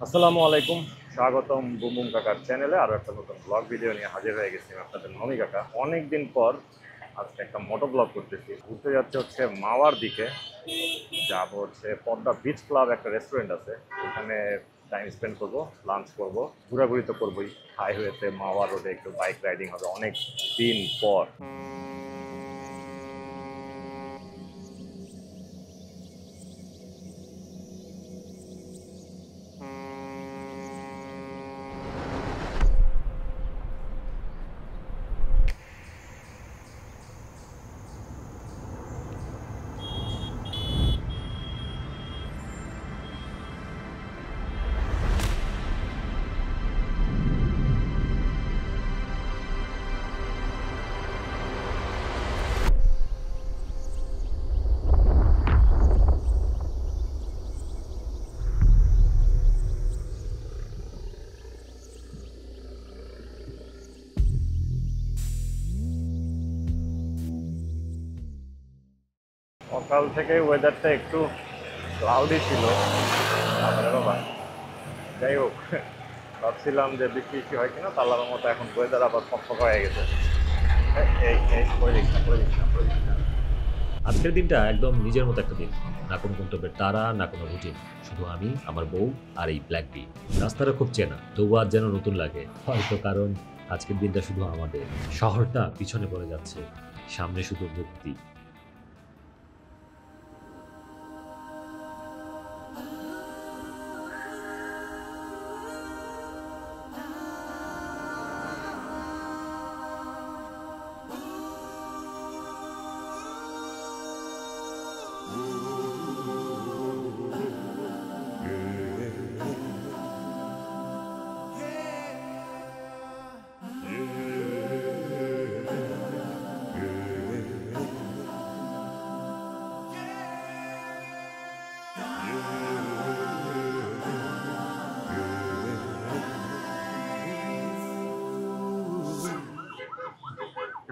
আসসালামু আলাইকুম, স্বাগতম বুম বুম কাকার চ্যানেলে আরো একটা নতুন ব্লগ ভিডিও নিয়ে হাজির হয়ে গেছি। আমি আপনাদের নমি কাকা। অনেকদিন পর আজকে একটা মোটো ব্লগ করতেছি। ঘুরতে যাচ্ছে হচ্ছে মাওয়ার দিকে, যাবো হচ্ছে পদ্মা বিচ ক্লাব, একটা রেস্টুরেন্ট আছে ওখানে। টাইম স্পেন্ড করবো, লাঞ্চ করবো, ঘোরাঘুরি তো করবোই। হাইওয়েতে মাওয়া রোডে একটু বাইক রাইডিং হবে অনেক দিন পর। সকাল থেকে ওয়েদারটা একটু ক্লাউডি ছিল, তারপরে বাবা যাই হোক, ভাবছিলাম যে বৃষ্টি বৃষ্টি হয় কিনা, তার মতো এখন ওয়েদার আবার ফকফকা হয়ে গেছে। এই করে দিস না, করে দিস না, করে দিস না। আজকের দিনটা একদম নিজের মতো একটা দিন। না কোনো গন্তব্যের তাড়া, না কোনো রুটিন, শুধু আমি, আমার বউ আর এই ব্ল্যাক বি। রাস্তাটা খুব চেনা, তবু আজ যেন নতুন লাগে, হয়তো কারণ আজকের দিনটা শুধু আমাদের। শহরটা পিছনে পড়ে যাচ্ছে, সামনে শুধু মুক্তি।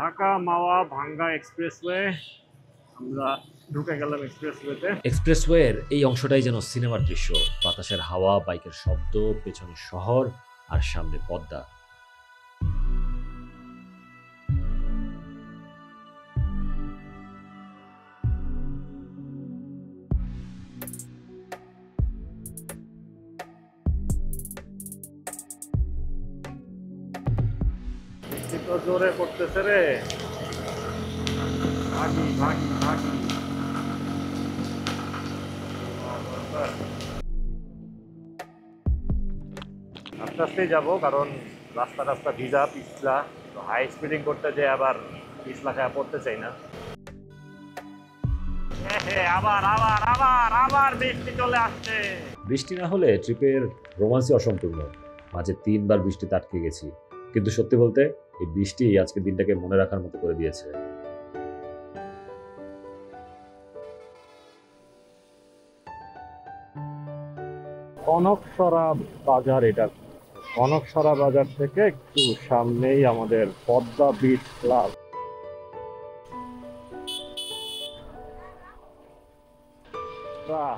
ঢাকা মাওয়া ভাঙ্গা এক্সপ্রেসওয়ে, আমরা ঢুকে গেলাম এক্সপ্রেসওয়েতে। এক্সপ্রেসওয়ের এই অংশটাই যেন সিনেমার দৃশ্য। বাতাসের হাওয়া, বাইকের শব্দ, পেছনে শহর আর সামনে পদ্মা। বৃষ্টি তো জোরে পড়তেছে রে, ভাগি ভাগি ভাগি। আস্তে আস্তেই যাবো, কারণ রাস্তা রাস্তা ভিজা পিছলা, তো হাই স্পিডিং করতে যে আবার পিছলা খায়া পড়তে চাই না। আবার আবার আবার আবার বৃষ্টি চলে আসছে। বৃষ্টি না হলে ট্রিপের রোমান্সই অসম্পূর্ণ। মাঝে 3বার বৃষ্টিতে আটকে গেছি, কিন্তু সত্যি বলতে এই বৃষ্টি আজকের দিনটাকে মনে রাখার মতো করে দিয়েছে। কনকসরা বাজার, এটা কনকসরা বাজার থেকে একটু সামনেই আমাদের পদ্মা বিচ ক্লাব। বাহ,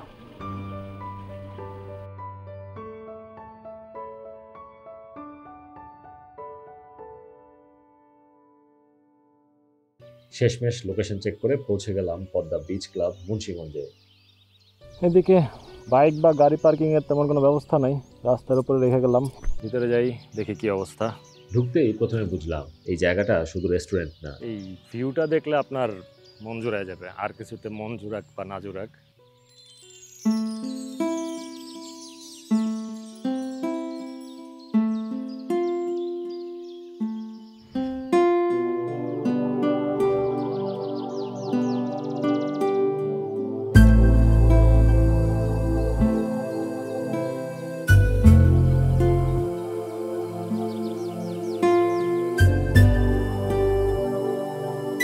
শেষমেশ লোকেশন চেক করে পৌঁছে গেলাম পদ্মা বিচ ক্লাব, মুন্সিগঞ্জে। এদিকে বাইক বা গাড়ি পার্কিং এর তেমন কোনো ব্যবস্থা নাই, রাস্তার উপরে রেখে গেলাম। ভিতরে যাই, দেখি কি অবস্থা। ঢুকতেই প্রথমে বুঝলাম এই জায়গাটা শুধু রেস্টুরেন্ট না। এই ভিউটা দেখলে আপনার মন জুড়ায় যাবে, আর কিছুতে মন জুড়াক বা না জুড়াক।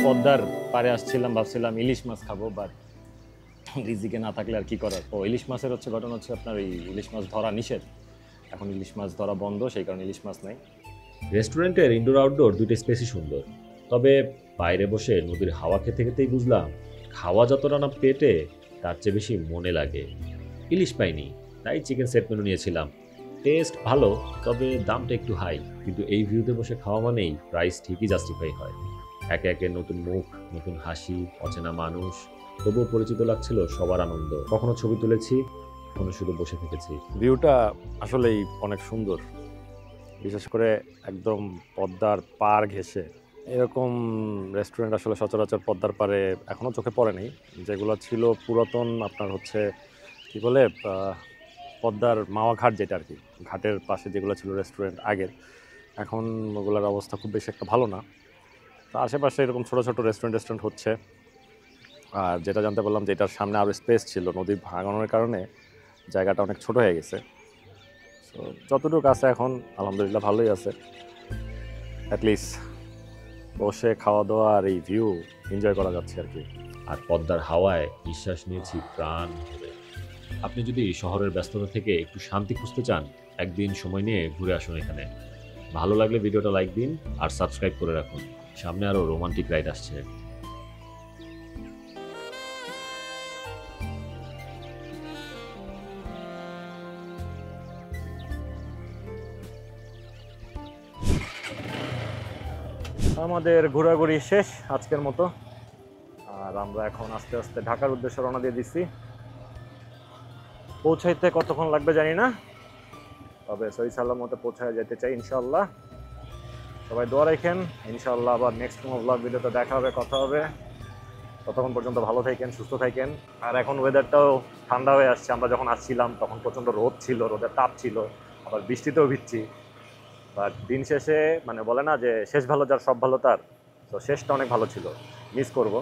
পদ্মার পাড়ে আসছিলাম, ভাবছিলাম ইলিশ মাছ খাবো, বাট রিজিকে না থাকলে আর কি করার। ও ইলিশ মাছের হচ্ছে ঘটনা হচ্ছে আপনার এই ইলিশ মাছ ধরা নিষেধ, এখন ইলিশ মাছ ধরা বন্ধ, সেই কারণে ইলিশ মাছ নাই। রেস্টুরেন্টের ইনডোর আউটডোর দুইটা স্পেসই সুন্দর, তবে বাইরে বসে নদীর হাওয়া খেতে খেতেই বুঝলাম খাওয়া যতটা না পেটে, তার চেয়ে বেশি মনে লাগে। ইলিশ পাইনি, তাই চিকেন সেট মেনু নিয়েছিলাম। টেস্ট ভালো, তবে দামটা একটু হাই। কিন্তু এই ভিউতে বসে খাওয়া মানেই প্রাইস ঠিকই জাস্টিফাই হয়। একে একে নতুন মুখ, নতুন হাসি, অচেনা মানুষ, তবুও পরিচিত লাগছিল সবার আনন্দ। কখনো ছবি তুলেছি, কখনো শুধু বসে থেকেছি। ভিউটা আসলেই অনেক সুন্দর, বিশেষ করে একদম পদ্মার পাড় ঘেঁষে। এরকম রেস্টুরেন্ট আসলে সচরাচর পদ্মার পাড়ে এখনও চোখে পড়েনি। যেগুলো ছিল পুরাতন আপনার হচ্ছে কি বলে পদ্মার মাওয়া ঘাট, যেটা আর কি ঘাটের পাশে যেগুলো ছিল রেস্টুরেন্ট আগের, এখন ওগুলোর অবস্থা খুব বেশি একটা ভালো না। তো আশেপাশে এরকম ছোটো ছোটো রেস্টুরেন্ট হচ্ছে। আর যেটা জানতে পারলাম যে এটার সামনে আরও স্পেস ছিল, নদী ভাঙানোর কারণে জায়গাটা অনেক ছোট হয়ে গেছে। তো যতটুকু আছে এখন আলহামদুলিল্লাহ ভালোই আছে। অ্যাটলিস্ট বসে খাওয়া দাওয়া আর এই ভিউ এনজয় করা যাচ্ছে আর কি। আর পদ্মার হাওয়ায় নিঃশ্বাস নিয়েছি প্রাণ ভরে। আপনি যদি শহরের ব্যস্ততা থেকে একটু শান্তি খুঁজতে চান, একদিন সময় নিয়ে ঘুরে আসুন এখানে। ভালো লাগলে ভিডিওটা লাইক দিন আর সাবস্ক্রাইব করে রাখুন। সামনে আরও রোমান্টিক রাইড আসছে। আমাদের ঘোরাঘুরি শেষ আজকের মতো, আর আমরা এখন আস্তে আস্তে ঢাকার উদ্দেশ্যে রওনা দিয়ে দিচ্ছি। পৌঁছাইতে কতক্ষণ লাগবে জানি না, তবে সহি সালামতে পৌঁছায় যেতে চাই ইনশাল্লাহ। সবাই দোয়া রাখেন, ইনশাল্লাহ আবার নেক্সট কোনো ব্লগ ভিডিওতে দেখা হবে, কথা হবে। ততক্ষণ পর্যন্ত ভালো থাকেন, সুস্থ থাকেন। আর এখন ওয়েদারটাও ঠান্ডা হয়ে আসছে। আমরা যখন আসছিলাম তখন প্রচণ্ড রোদ ছিল, রোদের তাপ ছিল, আবার বৃষ্টিতেও ভিজছি। বাট দিন শেষে মানে বলে না যে শেষ ভালো যার সব ভালো তার, তো শেষটা অনেক ভালো ছিল, মিস করব।